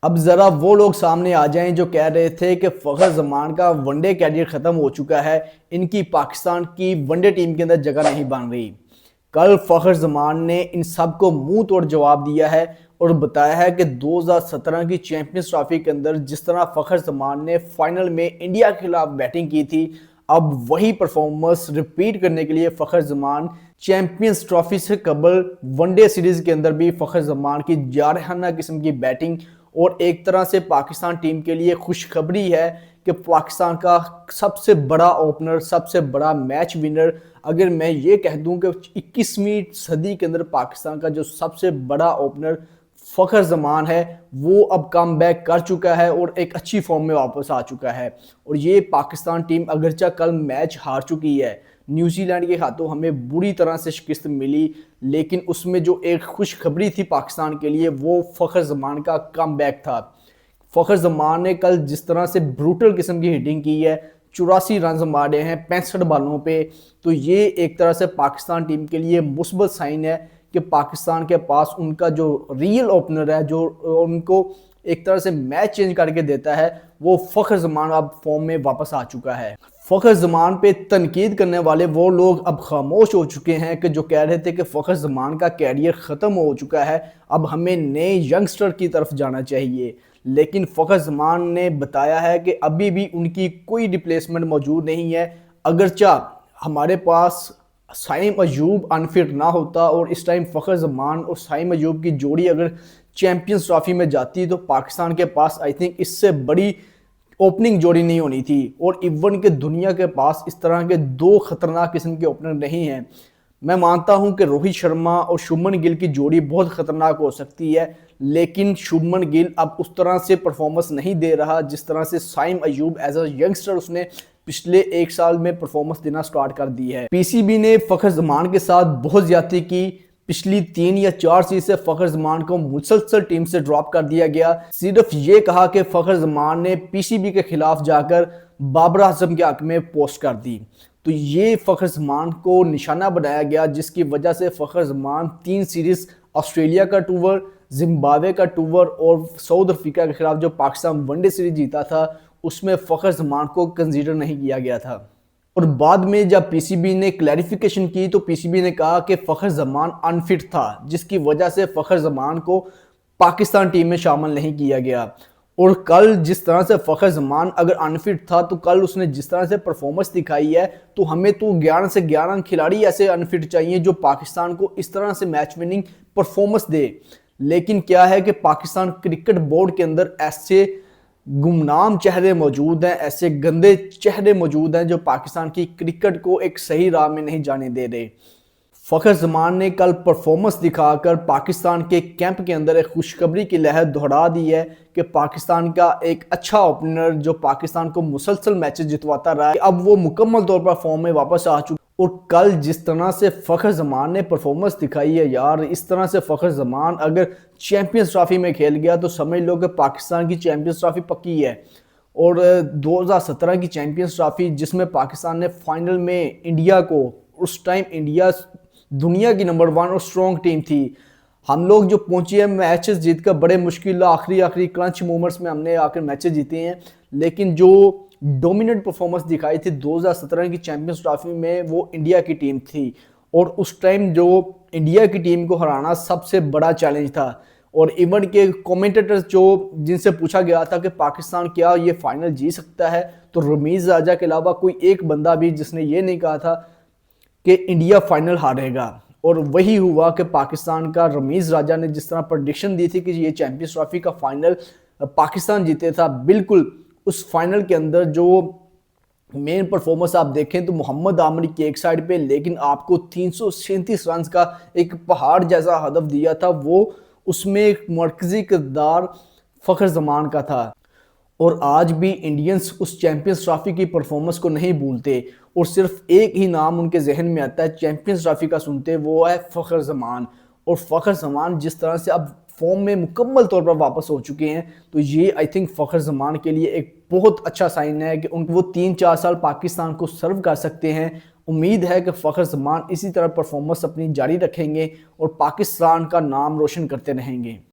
अब जरा वो लोग सामने आ जाएं जो कह रहे थे कि फखर जमान का वनडे कैरियर खत्म हो चुका है, इनकी पाकिस्तान की वनडे टीम के अंदर जगह नहीं बन रही। कल फखर जमान ने इन सब को मुंह तोड़ जवाब दिया है और बताया है कि 2017 की चैंपियंस ट्रॉफी के अंदर जिस तरह फखर जमान ने फाइनल में इंडिया के खिलाफ बैटिंग की थी, अब वही परफॉर्मेंस रिपीट करने के लिए फखर जमान चैंपियंस ट्रॉफी से कबल वनडे सीरीज के अंदर भी फखर जमान की जारहाना किस्म की बैटिंग और एक तरह से पाकिस्तान टीम के लिए खुशखबरी है कि पाकिस्तान का सबसे बड़ा ओपनर, सबसे बड़ा मैच विनर, अगर मैं ये कह दूं कि 21वीं सदी के अंदर पाकिस्तान का जो सबसे बड़ा ओपनर फखर जमान है, वो अब कम बैक कर चुका है और एक अच्छी फॉर्म में वापस आ चुका है। और ये पाकिस्तान टीम अगरचा कल मैच हार चुकी है, न्यूजीलैंड के हाथों हमें बुरी तरह से शिकस्त मिली, लेकिन उसमें जो एक खुशखबरी थी पाकिस्तान के लिए वो फखर जमान का कम बैक था। फखर जमान ने कल जिस तरह से ब्रूटल किस्म की हिटिंग की है, 84 रन मारे हैं 65 बालों पे, तो ये एक तरह से पाकिस्तान टीम के लिए मुस्बत साइन है कि पाकिस्तान के पास उनका जो रियल ओपनर है, जो उनको एक तरह से मैच चेंज करके देता है, वो फखर जमान अब फॉर्म में वापस आ चुका है। फखर जमान पे तनकीद करने वाले वो लोग अब खामोश हो चुके हैं कि जो कह रहे थे कि फखर जमान का कैरियर ख़त्म हो चुका है, अब हमें नए यंगस्टर की तरफ जाना चाहिए। लेकिन फखर जमान ने बताया है कि अभी भी उनकी कोई रिप्लेसमेंट मौजूद नहीं है। अगरचा हमारे पास साइम अयूब अनफिट ना होता और इस टाइम फखर जमान और साइम अयूब की जोड़ी अगर चैंपियंस ट्रॉफी में जाती तो पाकिस्तान के पास आई थिंक इससे बड़ी ओपनिंग जोड़ी नहीं होनी थी। और इवन के दुनिया के पास इस तरह के दो खतरनाक किस्म के ओपनर नहीं हैं। मैं मानता हूं कि रोहित शर्मा और शुभमन गिल की जोड़ी बहुत खतरनाक हो सकती है, लेकिन शुभमन गिल अब उस तरह से परफॉर्मेंस नहीं दे रहा जिस तरह से Saim Ayub as a youngster उसने पिछले एक साल में परफॉर्मेंस देना स्टार्ट कर दी है। पीसीबी ने फखर जमान के साथ बहुत ज्यादती की। पिछली 3 या 4 सीरीज से फखर जमान को मुसलसल टीम से ड्रॉप कर दिया गया। सिर्फ ये कहा कि फखर जमान ने पीसीबी के खिलाफ जाकर बाबर आजम के हक में पोस्ट कर दी, तो ये फखर जमान को निशाना बनाया गया, जिसकी वजह से फखर जमान 3 सीरीज ऑस्ट्रेलिया का टूर, जिम्बाब्वे का टूर और साउथ अफ्रीका के खिलाफ जो पाकिस्तान वनडे सीरीज जीता था उसमें फखर जमान को कंसीडर नहीं किया गया था। और बाद में जब पीसीबी ने क्लैरिफिकेशन की तो पीसीबी ने कहा कि फखर जमान अनफिट था, जिसकी वजह से फखर जमान को पाकिस्तान टीम में शामिल नहीं किया गया। और कल जिस तरह से फखर जमान अगर अनफिट था तो कल उसने जिस तरह से परफॉर्मेंस दिखाई है, तो हमें तो 11 से 11 खिलाड़ी ऐसे अनफिट चाहिए जो पाकिस्तान को इस तरह से मैच विनिंग परफॉर्मेंस दे। लेकिन क्या है कि पाकिस्तान क्रिकेट बोर्ड के अंदर ऐसे गुमनाम चेहरे मौजूद हैं, ऐसे गंदे चेहरे मौजूद हैं जो पाकिस्तान की क्रिकेट को एक सही राह में नहीं जाने दे रहे। फखर जमान ने कल परफॉर्मेंस दिखाकर पाकिस्तान के कैंप के अंदर एक खुशखबरी की लहर दोहरा दी है कि पाकिस्तान का एक अच्छा ओपनर जो पाकिस्तान को मुसलसल मैचेस जितवाता रहा है, अब वो मुकम्मल तौर पर फॉर्म में वापस आ चुका। और कल जिस तरह से फखर जमान ने परफॉर्मेंस दिखाई है यार, इस तरह से फखर जमान अगर चैंपियंस ट्रॉफी में खेल गया तो समझ लो कि पाकिस्तान की चैंपियंस ट्रॉफी पक्की है। और 2017 की चैंपियंस ट्रॉफी जिसमें पाकिस्तान ने फाइनल में इंडिया को, उस टाइम इंडिया दुनिया की नंबर 1 और स्ट्रॉन्ग टीम थी, हम लोग जो पहुंचे हैं मैचेस जीत कर बड़े मुश्किल आखिरी क्रंच मोमेंट्स में हमने आकर मैचेस जीते हैं, लेकिन जो डोमिनेंट परफॉर्मेंस दिखाई थी 2017 की चैंपियंस ट्रॉफी में वो इंडिया की टीम थी। और उस टाइम जो इंडिया की टीम को हराना सबसे बड़ा चैलेंज था। और इवन के कमेंटेटर्स जो जिनसे पूछा गया था कि पाकिस्तान क्या ये फाइनल जीत सकता है, तो रमीज राजा के अलावा कोई एक बंदा भी जिसने ये नहीं कहा था कि इंडिया फाइनल हारेगा। और वही हुआ कि पाकिस्तान का रमीज राजा ने जिस तरह प्रेडिक्शन दी थी कि ये चैंपियंस ट्रॉफी का फाइनल पाकिस्तान जीते था, बिल्कुल उस फाइनल के अंदर जो मेन परफॉर्मेंस आप देखें तो मोहम्मद आमिर की एक साइड पे, लेकिन आपको 337 रन का एक पहाड़ जैसा हदफ दिया था, वो उसमें एक मरकजी किरदार फखर जमान का था। और आज भी इंडियंस उस चैंपियंस ट्रॉफी की परफॉर्मेंस को नहीं भूलते और सिर्फ एक ही नाम उनके जहन में आता है चैंपियंस ट्रॉफी का सुनते, वो है फखर जमान। और फखर जमान जिस तरह से अब फॉर्म में मुकम्मल तौर पर वापस हो चुके हैं, तो ये आई थिंक फखर जमान के लिए एक बहुत अच्छा साइन है कि वो 3-4 साल पाकिस्तान को सर्व कर सकते हैं। उम्मीद है कि फखर जमान इसी तरह परफॉर्मेंस अपनी जारी रखेंगे और पाकिस्तान का नाम रोशन करते रहेंगे।